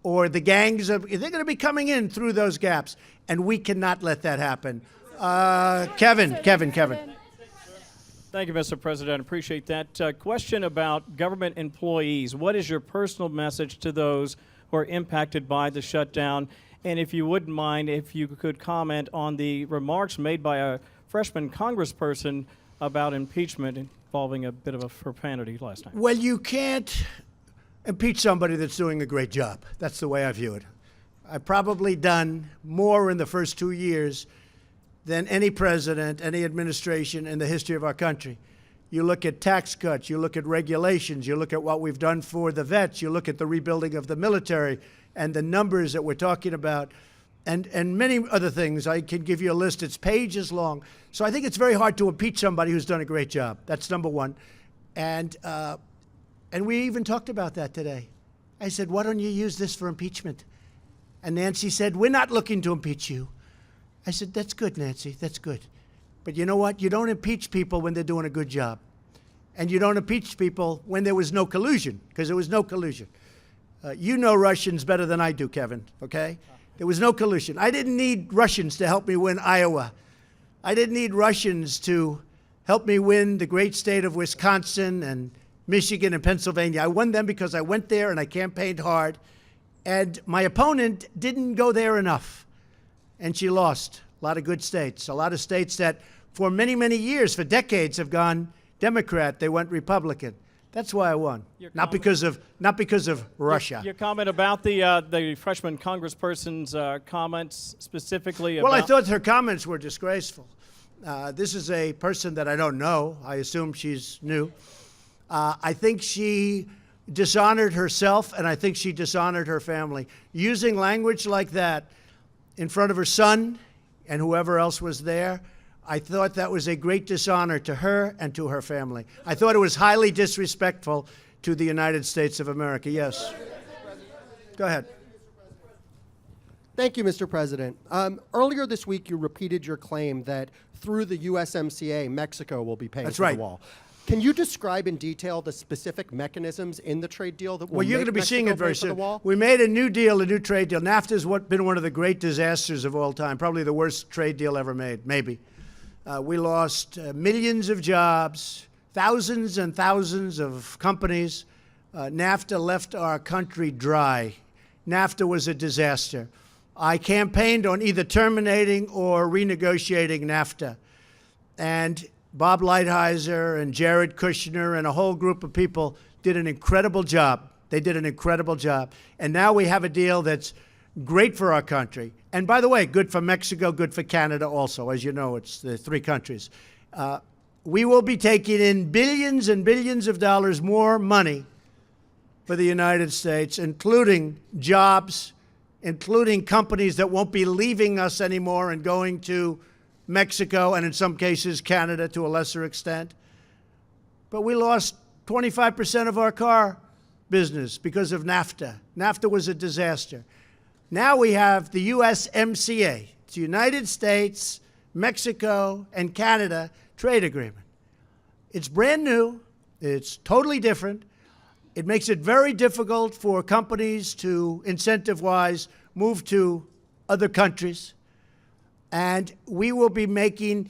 or the gangs, they're going to be coming in through those gaps, and we cannot let that happen. Kevin. Thank you, Mr. President. Appreciate that. Question about government employees. What is your personal message to those who are impacted by the shutdown? And if you wouldn't mind, if you could comment on the remarks made by a freshman congressperson about impeachment involving a bit of a profanity last night. Well, you can't impeach somebody that's doing a great job. That's the way I view it. I've probably done more in the first 2 years than any president, any administration in the history of our country. You look at tax cuts, you look at regulations, you look at what we've done for the vets, you look at the rebuilding of the military and the numbers that we're talking about, and many other things. I can give you a list. It's pages long. So I think it's very hard to impeach somebody who's done a great job. That's number one. And we even talked about that today. I said, why don't you use this for impeachment? And Nancy said, we're not looking to impeach you. I said, that's good, Nancy, that's good. But you know what? You don't impeach people when they're doing a good job. And you don't impeach people when there was no collusion, because there was no collusion. You know Russians better than I do, Kevin, okay? There was no collusion. I didn't need Russians to help me win Iowa. I didn't need Russians to help me win the great state of Wisconsin and Michigan and Pennsylvania. I won them because I went there and I campaigned hard. And my opponent didn't go there enough. And she lost a lot of good states, a lot of states that for many, many years, for decades, have gone Democrat. They went Republican. That's why I won, not because of Russia. Your comment about the freshman congressperson's comments specifically about... Well, I thought her comments were disgraceful. This is a person that I don't know. I assume she's new. I think she dishonored herself, and I think she dishonored her family. Using language like that in front of her son and whoever else was there, I thought that was a great dishonor to her and to her family. I thought it was highly disrespectful to the United States of America. Yes. Go ahead. Thank you, Mr. President. Earlier this week, you repeated your claim that through the USMCA, Mexico will be paying That's for right. the wall. Can you describe in detail the specific mechanisms in the trade deal that will Well, you're make going to be Mexico seeing it very pay for the soon. wall? We made a new deal, a new trade deal. NAFTA has been one of the great disasters of all time, probably the worst trade deal ever made, maybe. We lost millions of jobs, thousands and thousands of companies. NAFTA left our country dry. NAFTA was a disaster. I campaigned on either terminating or renegotiating NAFTA. And Bob Lighthizer and Jared Kushner and a whole group of people did an incredible job. They did an incredible job. And now we have a deal that's great for our country. And by the way, good for Mexico, good for Canada also. As you know, it's the three countries. We will be taking in billions and billions of dollars more money for the United States, including jobs, including companies that won't be leaving us anymore and going to Mexico and in some cases Canada to a lesser extent. But we lost 25% of our car business because of NAFTA. NAFTA was a disaster. Now we have the USMCA, it's United States, Mexico, and Canada trade agreement. It's brand new. It's totally different. It makes it very difficult for companies to, incentive-wise, move to other countries. And we will be making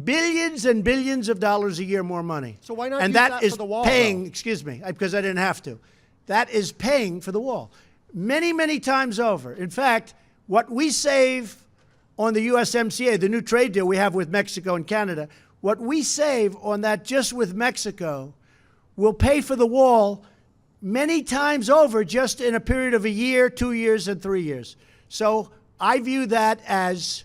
billions and billions of dollars a year more money. So why not and use that that is for the wall, paying, though? excuse me, because I didn't have to. That is paying for the wall. Many, many times over. In fact, what we save on the USMCA, the new trade deal we have with Mexico and Canada, what we save on that just with Mexico will pay for the wall many times over just in a period of a year, 2 years, and 3 years. So I view that as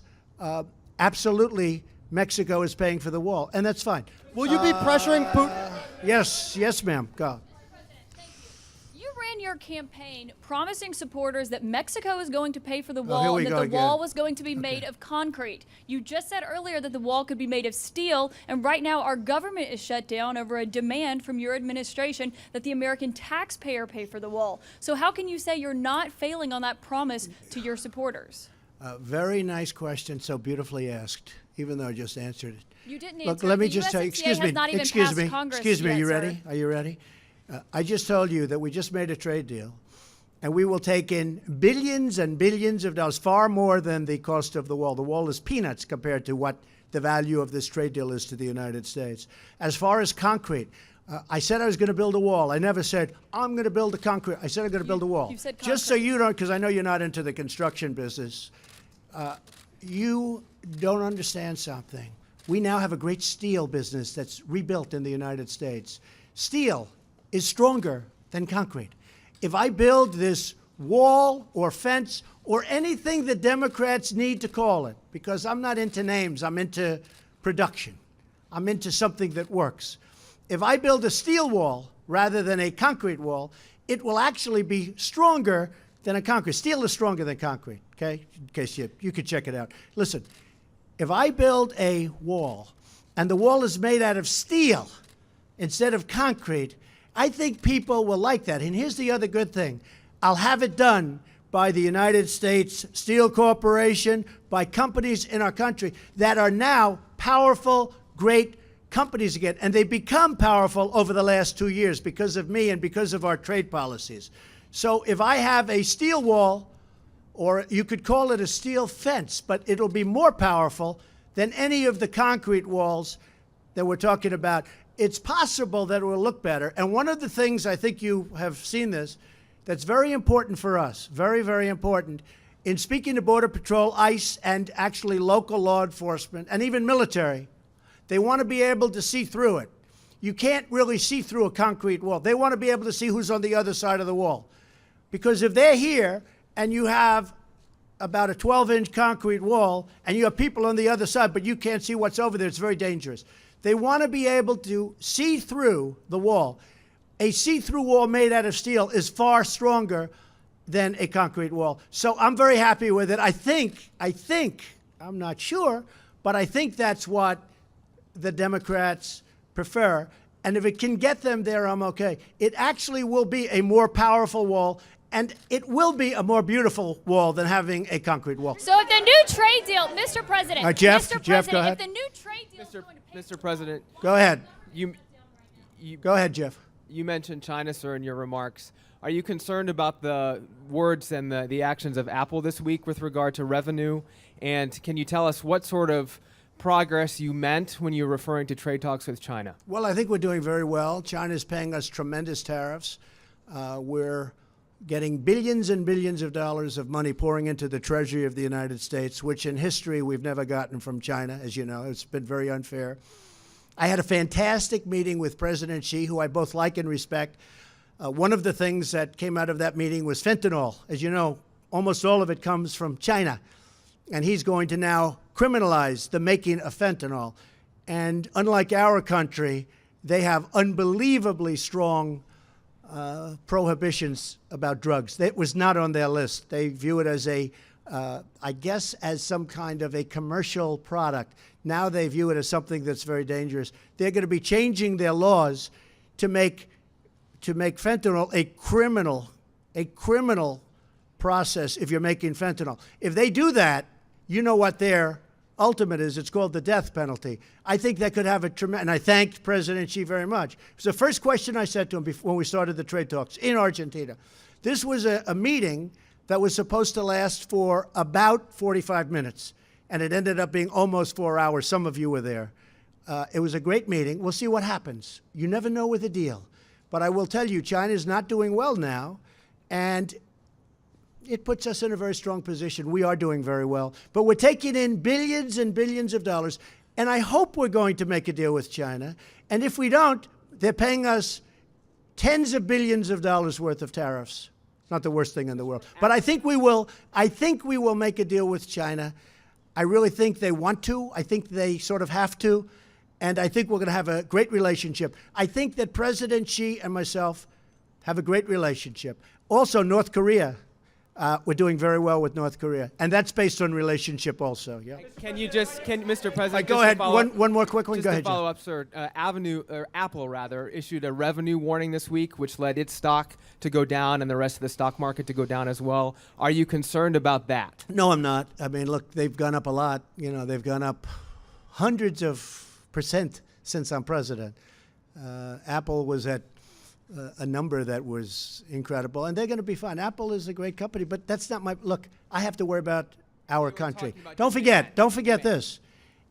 absolutely Mexico is paying for the wall, and that's fine. Will you be pressuring Putin? Yes, ma'am. Go. You ran your campaign promising supporters that Mexico is going to pay for the here wall we and that go the wall again. was going to be made of concrete. You just said earlier that the wall could be made of steel, and right now our government is shut down over a demand from your administration that the American taxpayer pay for the wall. So how can you say you're not failing on that promise to your supporters? Very nice question, so beautifully asked, even though I just answered it. You didn't Look, answer. let me The just tell you, USMCA excuse has me, not even excuse passed me, Congress excuse me, yet, you sir. ready? Are you ready? I just told you that we just made a trade deal, and we will take in billions and billions of dollars, far more than the cost of the wall. The wall is peanuts compared to what the value of this trade deal is to the United States. As far as concrete, I said I was going to build a wall. I never said, I'm going to build a concrete. I said I'm going to build a wall. You said Just so concrete. you don't, because I know you're not into the construction business, you don't understand something. We now have a great steel business that's rebuilt in the United States. Steel is stronger than concrete. If I build this wall or fence or anything the Democrats need to call it, because I'm not into names, I'm into production. I'm into something that works. If I build a steel wall rather than a concrete wall, it will actually be stronger than a concrete. Steel is stronger than concrete, okay? In case you could check it out. Listen, if I build a wall and the wall is made out of steel instead of concrete, I think people will like that. And here's the other good thing. I'll have it done by the United States Steel Corporation, by companies in our country that are now powerful, great companies again. And they become powerful over the last 2 years because of me and because of our trade policies. So if I have a steel wall, or you could call it a steel fence, but it'll be more powerful than any of the concrete walls that we're talking about. It's possible that it will look better. And one of the things, I think you have seen this, that's very important for us, very, very important, in speaking to Border Patrol, ICE, and actually local law enforcement, and even military, they want to be able to see through it. You can't really see through a concrete wall. They want to be able to see who's on the other side of the wall. Because if they're here and you have about a 12-inch concrete wall and you have people on the other side, but you can't see what's over there, it's very dangerous. They want to be able to see through the wall. A see-through wall made out of steel is far stronger than a concrete wall. So I'm very happy with it. I think, I'm not sure, but I think that's what the Democrats prefer. And if it can get them there, I'm okay. It actually will be a more powerful wall, and it will be a more beautiful wall than having a concrete wall. So if the new trade deal, Mr. President, Jeff, Mr. Jeff, President, go ahead. if the new trade deal is going to pay Mr. President, Go ahead. you Go ahead, Jeff. you mentioned China, sir, in your remarks. Are you concerned about the words and the actions of Apple this week with regard to revenue? And can you tell us what sort of progress you meant when you were referring to trade talks with China? Well, I think we're doing very well. China's paying us tremendous tariffs. We're getting billions and billions of dollars of money pouring into the Treasury of the United States, which in history we've never gotten from China, as you know. It's been very unfair. I had a fantastic meeting with President Xi, who I both like and respect. One of the things that came out of that meeting was fentanyl. As you know, almost all of it comes from China. And he's going to now criminalize the making of fentanyl. And unlike our country, they have unbelievably strong prohibitions about drugs. It was not on their list. They view it as I guess, as some kind of a commercial product. Now they view it as something that's very dangerous. They're going to be changing their laws to make fentanyl a criminal process if you're making fentanyl. If they do that, you know what their ultimate is. It's called the death penalty. I think that could have a tremendous, and I thanked President Xi very much. It was the first question I said to him when we started the trade talks in Argentina. This was a meeting that was supposed to last for about 45 minutes, and it ended up being almost 4 hours. Some of you were there. It was a great meeting. We'll see what happens. You never know with a deal. But I will tell you, China is not doing well now, and it puts us in a very strong position. We are doing very well. But we're taking in billions and billions of dollars, and I hope we're going to make a deal with China. And if we don't, they're paying us tens of billions of dollars worth of tariffs. Not the worst thing in the world. But I think we will make a deal with China. I really think they want to. I think they sort of have to. And I think we're going to have a great relationship. I think that President Xi and myself have a great relationship. Also, North Korea. We're doing very well with North Korea. And that's based on relationship also, yeah. Mr. President, go ahead, one more quick one. Just Go to ahead, follow up, sir. Apple issued a revenue warning this week, which led its stock to go down and the rest of the stock market to go down as well. Are you concerned about that? No, I'm not. I mean, look, they've gone up a lot. You know, they've gone up hundreds of % since I'm president. Apple was at a number that was incredible, and they're going to be fine. Apple is a great company, but that's not my look. I have to worry about our country. Don't forget this.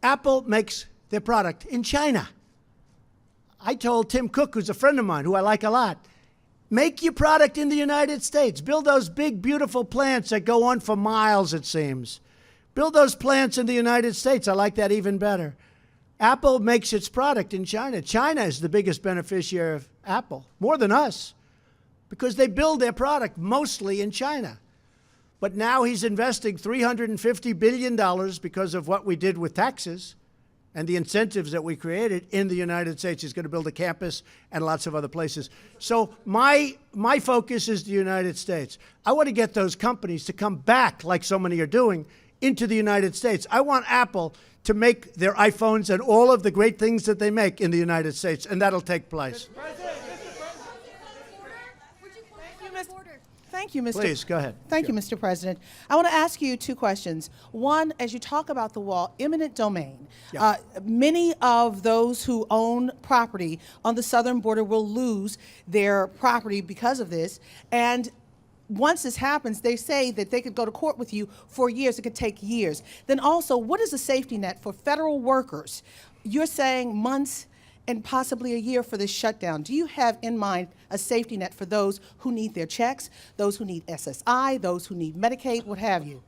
Apple makes their product in China. I told Tim Cook, who's a friend of mine, who I like a lot, make your product in the United States. Build those big, beautiful plants that go on for miles, it seems. Build those plants in the United States. I like that even better. Apple makes its product in China. China is the biggest beneficiary of Apple, more than us, because they build their product mostly in China. But now he's investing $350 billion because of what we did with taxes and the incentives that we created in the United States. He's going to build a campus and lots of other places. So my focus is the United States. I want to get those companies to come back, like so many are doing, into the United States. I want Apple to make their iPhones and all of the great things that they make in the United States, and that'll take place. Thank you, Mr. Please, go ahead. Thank you, Mr. President. I want to ask you two questions. One, as you talk about the wall, eminent domain. Yeah. Many of those who own property on the southern border will lose their property because of this, and once this happens, they say that they could go to court with you for years. It could take years. Then also, what is a safety net for federal workers? You're saying months and possibly a year for this shutdown. Do you have in mind a safety net for those who need their checks, those who need SSI, those who need Medicaid, what have you?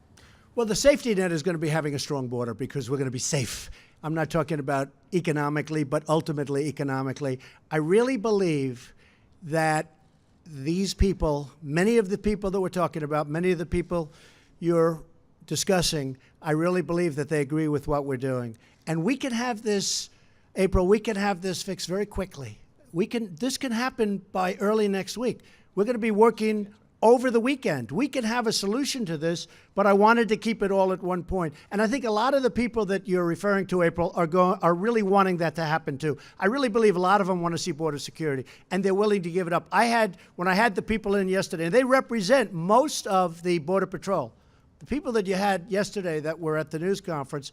Well, the safety net is going to be having a strong border because we're going to be safe. I'm not talking about economically, but ultimately economically. I really believe that these people, many of the people that we're talking about, many of the people you're discussing, I really believe that they agree with what we're doing. And we can have this, April, we can have this fixed very quickly. This can happen by early next week. We're going to be working over the weekend. We can have a solution to this, but I wanted to keep it all at one point. And I think a lot of the people that you're referring to, April, are really wanting that to happen too. I really believe a lot of them want to see border security, and they're willing to give it up. When I had the people in yesterday, and they represent most of the Border Patrol. The people that you had yesterday that were at the news conference,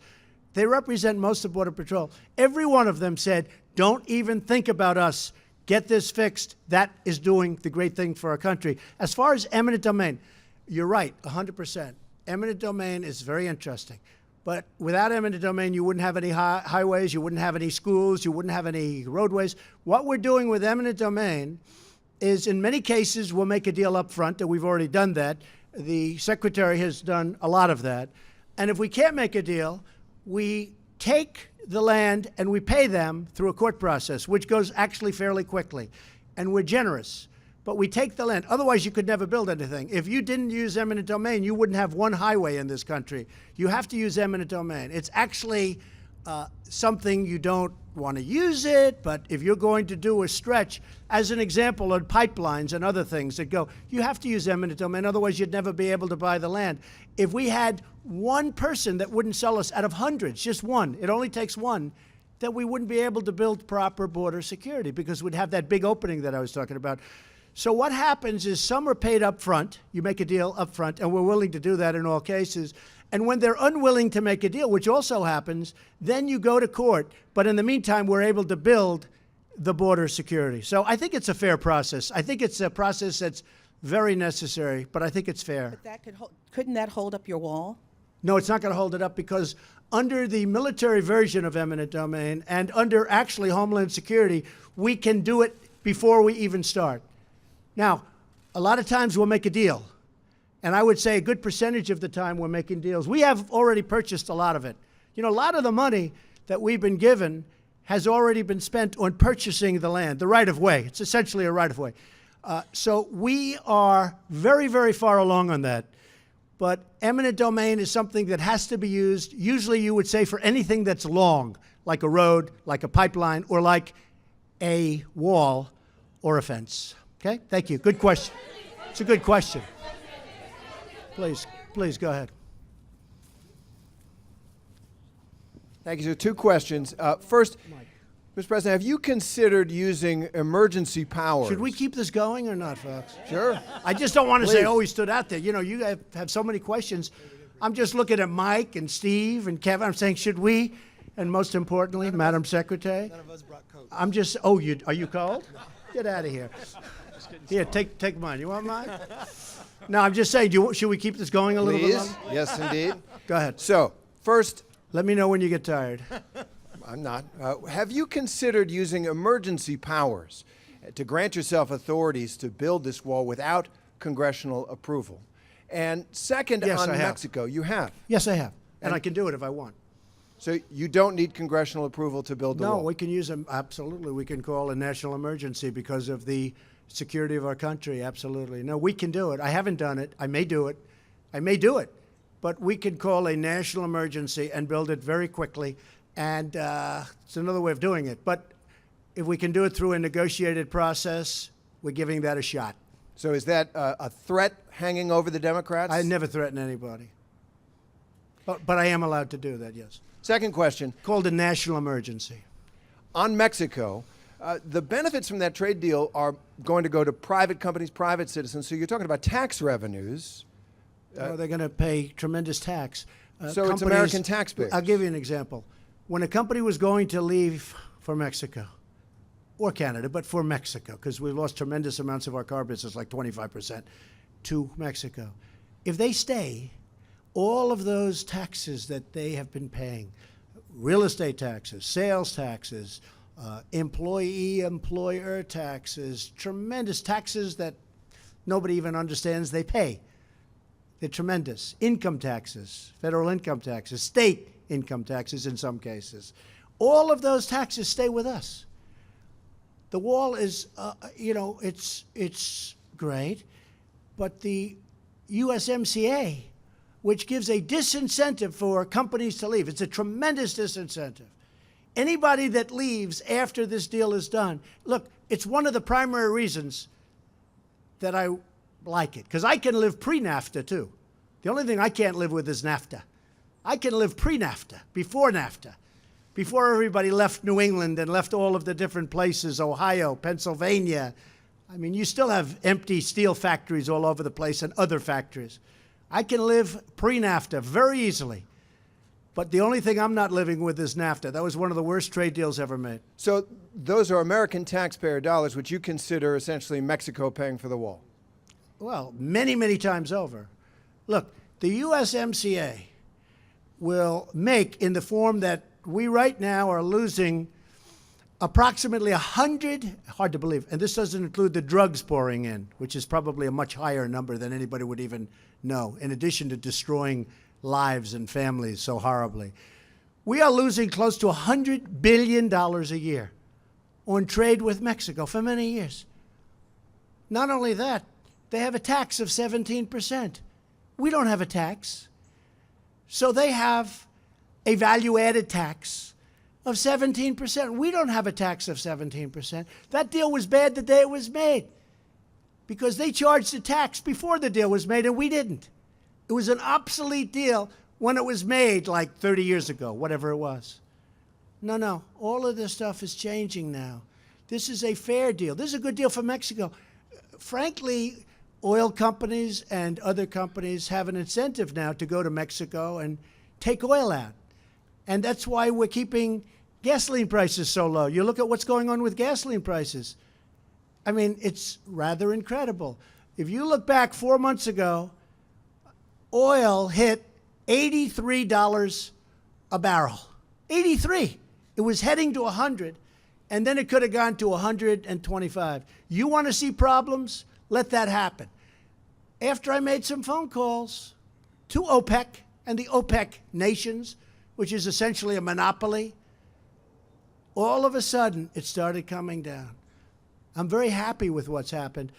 they represent most of Border Patrol. Every one of them said, don't even think about us. Get this fixed. That is doing the great thing for our country. As far as eminent domain, you're right, 100%. Eminent domain is very interesting. But without eminent domain, you wouldn't have any highways, you wouldn't have any schools, you wouldn't have any roadways. What we're doing with eminent domain is, in many cases, we'll make a deal up front, and we've already done that. The Secretary has done a lot of that. And if we can't make a deal, we take the land and we pay them through a court process, which goes actually fairly quickly. And we're generous. but we take the land. Otherwise, you could never build anything. If you didn't use eminent domain, you wouldn't have one highway in this country. You have to use eminent domain. It's actually something you don't want to use it, but if you're going to do a stretch, as an example, on pipelines and other things that go, you have to use eminent domain. Otherwise, you'd never be able to buy the land. If we had one person that wouldn't sell us out of hundreds, just one, it only takes one, then we wouldn't be able to build proper border security because we'd have that big opening that I was talking about. So what happens is some are paid up front. You make a deal up front, and we're willing to do that in all cases. And when they're unwilling to make a deal, which also happens, then you go to court. But in the meantime, we're able to build the border security. So I think it's a fair process. I think it's a process that's very necessary, but I think it's fair. But that couldn't that hold up your wall? No, it's not going to hold it up because under the military version of eminent domain and under actually Homeland Security, we can do it before we even start. Now, a lot of times we'll make a deal. And I would say a good percentage of the time we're making deals. We have already purchased a lot of it. You know, a lot of the money that we've been given has already been spent on purchasing the land, the right-of-way. It's essentially a right-of-way. So we are very, very far along on that. But eminent domain is something that has to be used, usually you would say for anything that's long, like a road, like a pipeline, or like a wall or a fence. Okay? Thank you. Good question. It's a good question. Please go ahead. Thank you. So 2 questions. First, Mr. President, have you considered using emergency powers? Should we keep this going or not, folks? Sure. I just don't want to say, Please. oh, he stood out there. You know, you have so many questions. I'm just looking at Mike and Steve and Kevin. I'm saying, should we? And most importantly, Madam Secretary. None of us brought coats. I'm just, oh, are you cold? Get out of here. Here, take mine. You want mine? No, I'm just saying, should we keep this going a little bit Please. longer? Yes, indeed. Go ahead. So, first, Let me know when you get tired. I'm not. Have you considered using emergency powers to grant yourself authorities to build this wall without congressional approval? And second, Yes, on I have. Mexico, you have. Yes, I have. And I can do it if I want. So you don't need congressional approval to build the No, wall? we can use them, absolutely. We can call a national emergency because of the security of our country, absolutely. No, we can do it. I haven't done it. I may do it. But we can call a national emergency and build it very quickly. And it's another way of doing it. But if we can do it through a negotiated process, we're giving that a shot. So is that a threat hanging over the Democrats? I never threaten anybody. But I am allowed to do that, yes. Second question. Called a national emergency. On Mexico, the benefits from that trade deal are going to go to private companies, private citizens. So you're talking about tax revenues. They're going to pay tremendous tax. So it's American taxpayers. I'll give you an example. When a company was going to leave for Mexico, or Canada, but for Mexico, because we lost tremendous amounts of our car business, like 25%, to Mexico. If they stay, all of those taxes that they have been paying, real estate taxes, sales taxes, employer taxes, tremendous taxes that nobody even understands they pay. They're tremendous. Income taxes, federal income taxes, state income taxes in some cases. All of those taxes stay with us. The wall is, it's great, but the USMCA, which gives a disincentive for companies to leave, it's a tremendous disincentive. Anybody that leaves after this deal is done, look, it's one of the primary reasons that I like it, because I can live pre-NAFTA too. The only thing I can't live with is NAFTA. I can live pre-NAFTA, before NAFTA, before everybody left New England and left all of the different places, Ohio, Pennsylvania. I mean, you still have empty steel factories all over the place and other factories. I can live pre-NAFTA very easily. But the only thing I'm not living with is NAFTA. That was one of the worst trade deals ever made. So those are American taxpayer dollars, which you consider essentially Mexico paying for the wall. Well, many, many times over. Look, the USMCA will make, in the form that we right now are losing, approximately 100, hard to believe, and this doesn't include the drugs pouring in, which is probably a much higher number than anybody would even know, in addition to destroying lives and families so horribly. We are losing close to $100 billion a year on trade with Mexico for many years. Not only that, they have a tax of 17%. We don't have a tax. So they have a value-added tax of 17%. We don't have a tax of 17%. That deal was bad the day it was made because they charged the tax before the deal was made, and we didn't. It was an obsolete deal when it was made like 30 years ago, whatever it was. No, all of this stuff is changing now. This is a fair deal. This is a good deal for Mexico. Frankly, oil companies and other companies have an incentive now to go to Mexico and take oil out. And that's why we're keeping gasoline prices so low. You look at what's going on with gasoline prices. I mean, it's rather incredible. If you look back 4 months ago, oil hit $83 a barrel. 83. It was heading to 100, and then it could have gone to 125. You want to see problems? Let that happen. After I made some phone calls to OPEC and the OPEC nations, which is essentially a monopoly, all of a sudden it started coming down. I'm very happy with what's happened,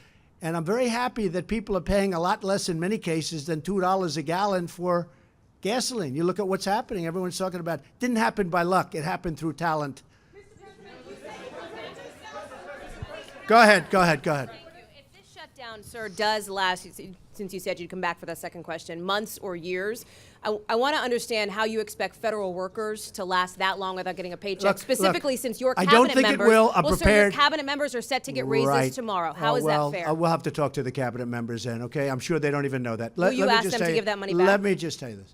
and I'm very happy that people are paying a lot less in many cases than $2 a gallon for gasoline. You look at what's happening. Everyone's talking about it. Didn't happen by luck. It happened through talent. Go ahead. If this shutdown, sir, does last, since you said you'd come back for that second question, months or years, I want to understand how you expect federal workers to last that long without getting a paycheck, specifically since your cabinet members. I don't think it will. I'm prepared. Sir, your cabinet members are set to get raises tomorrow. How is that fair? We'll have to talk to the cabinet members then, okay? I'm sure they don't even know that. Will you ask them to give that money back? Let me just tell you this.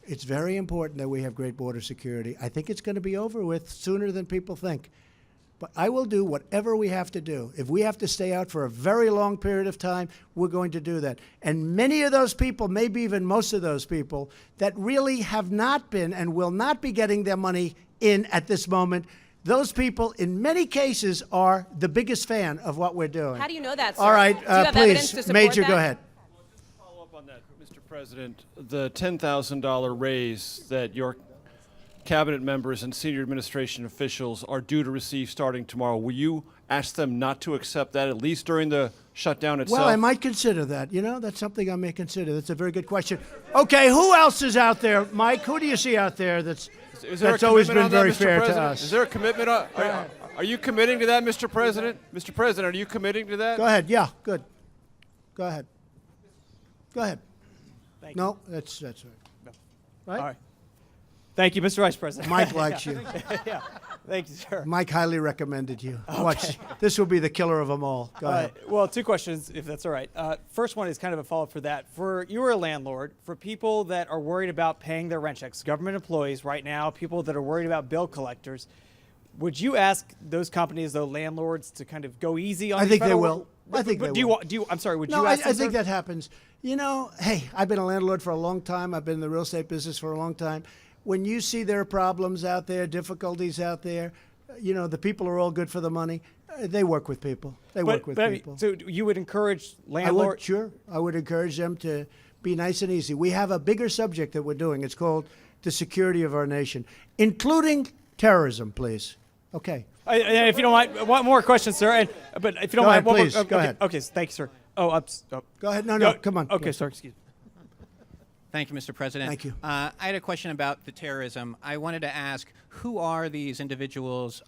It's very important that we have great border security. I think it's going to be over with sooner than people think. But I will do whatever we have to do. If we have to stay out for a very long period of time, we're going to do that. And many of those people, maybe even most of those people, that really have not been and will not be getting their money in at this moment, those people, in many cases, are the biggest fan of what we're doing. How do you know that, sir? All right, do you have evidence to please, support Major, that? go ahead. Follow up on that, Mr. President. The $10,000 raise that your cabinet members and senior administration officials are due to receive starting tomorrow, will you ask them not to accept that, at least during the shutdown itself? Well, I might consider that. You know, that's something I may consider. That's a very good question. Okay, who else is out there? Mike, who do you see out there that's always been very fair to us? Is there a commitment? Are you committing to that, Mr. President? Mr. President, are you committing to that? Go ahead. Yeah, good. Go ahead. Go ahead. Thank you. No, that's right. Right? All right. Thank you, Mr. Vice President. Mike likes you. Yeah. Thank you, sir. Mike highly recommended you. Watch. This will be the killer of them all. Go ahead. Well, two questions, if that's all right. First one is kind of a follow-up for that. You are a landlord. For people that are worried about paying their rent checks, government employees right now, people that are worried about bill collectors, would you ask those companies, those landlords, to kind of go easy on? I think they will. I think they will. I'm sorry. Would no, you ask? I think that happens. You know, hey, I've been a landlord for a long time. I've been in the real estate business for a long time. When you see there are problems out there, difficulties out there, you know, the people are all good for the money. They work with people. They work with people. So you would encourage landlords? Sure. I would encourage them to be nice and easy. We have a bigger subject that we're doing. It's called the security of our nation, including terrorism, please. Okay. If you don't mind, one more question, sir. But if you don't mind, go ahead, please. Go ahead. Okay, thank you, sir. Go ahead. No, come on. Okay, sorry. Excuse me. Thank you, Mr. President. Thank you. I had a question about the terrorism. I wanted to ask, who are these individuals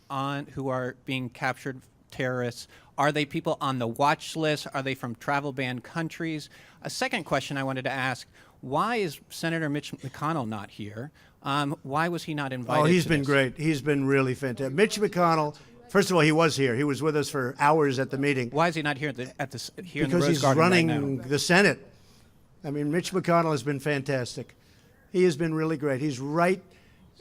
who are being captured terrorists? Are they people on the watch list? Are they from travel banned countries? A second question I wanted to ask, why is Senator Mitch McConnell not here? Why was he not invited? Oh, he's to been this? great. He's been really fantastic. Mitch McConnell, first of all, he was here. He was with us for hours at the meeting. Why is he not here here in the Because Rose he's Garden right now? running the Senate. I mean, Mitch McConnell has been fantastic. He has been really great. He's right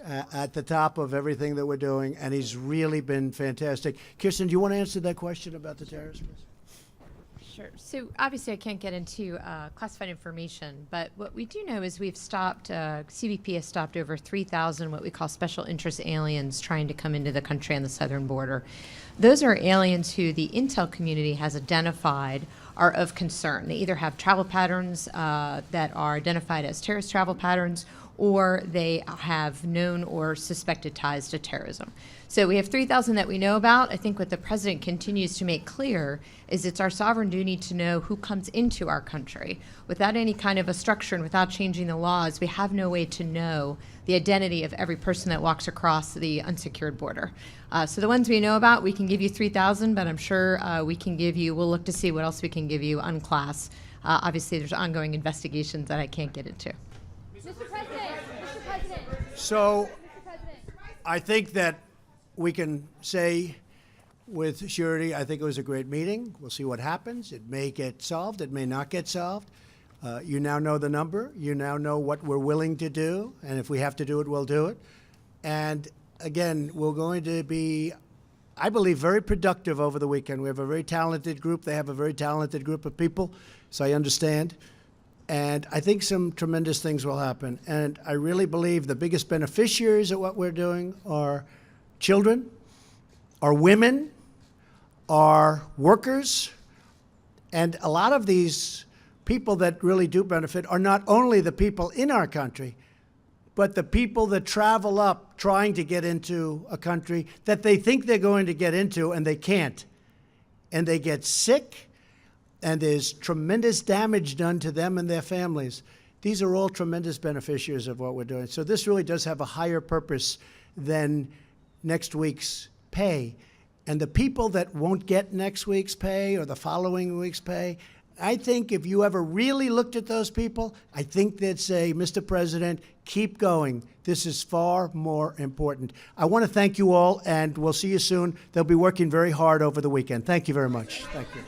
at the top of everything that we're doing, and he's really been fantastic. Kirsten, do you want to answer that question about the terrorists? Sure. So obviously I can't get into classified information, but what we do know is we've stopped, CBP has stopped over 3,000 what we call special interest aliens trying to come into the country on the southern border. Those are aliens who the intel community has identified are of concern. They either have travel patterns that are identified as terrorist travel patterns, or they have known or suspected ties to terrorism. So we have 3,000 that we know about. I think what the president continues to make clear is it's our sovereign duty to know who comes into our country. Without any kind of a structure and without changing the laws, we have no way to know the identity of every person that walks across the unsecured border. So the ones we know about, we can give you 3,000, but I'm sure we'll look to see what else we can give you on class. Obviously, there's ongoing investigations that I can't get into. Mr. President. So I think that we can say with surety, I think it was a great meeting. We'll see what happens. It may get solved. It may not get solved. You now know the number. You now know what we're willing to do. And if we have to do it, we'll do it. And again, we're going to be, I believe, very productive over the weekend. We have a very talented group. They have a very talented group of people, so I understand. And I think some tremendous things will happen. And I really believe the biggest beneficiaries of what we're doing are children, are women, are workers. And a lot of these people that really do benefit are not only the people in our country, but the people that travel up trying to get into a country that they think they're going to get into and they can't. And they get sick, and there's tremendous damage done to them and their families. These are all tremendous beneficiaries of what we're doing. So this really does have a higher purpose than next week's pay. And the people that won't get next week's pay or the following week's pay, I think if you ever really looked at those people, I think they'd say, Mr. President, keep going. This is far more important. I want to thank you all, and we'll see you soon. They'll be working very hard over the weekend. Thank you very much. Thank you.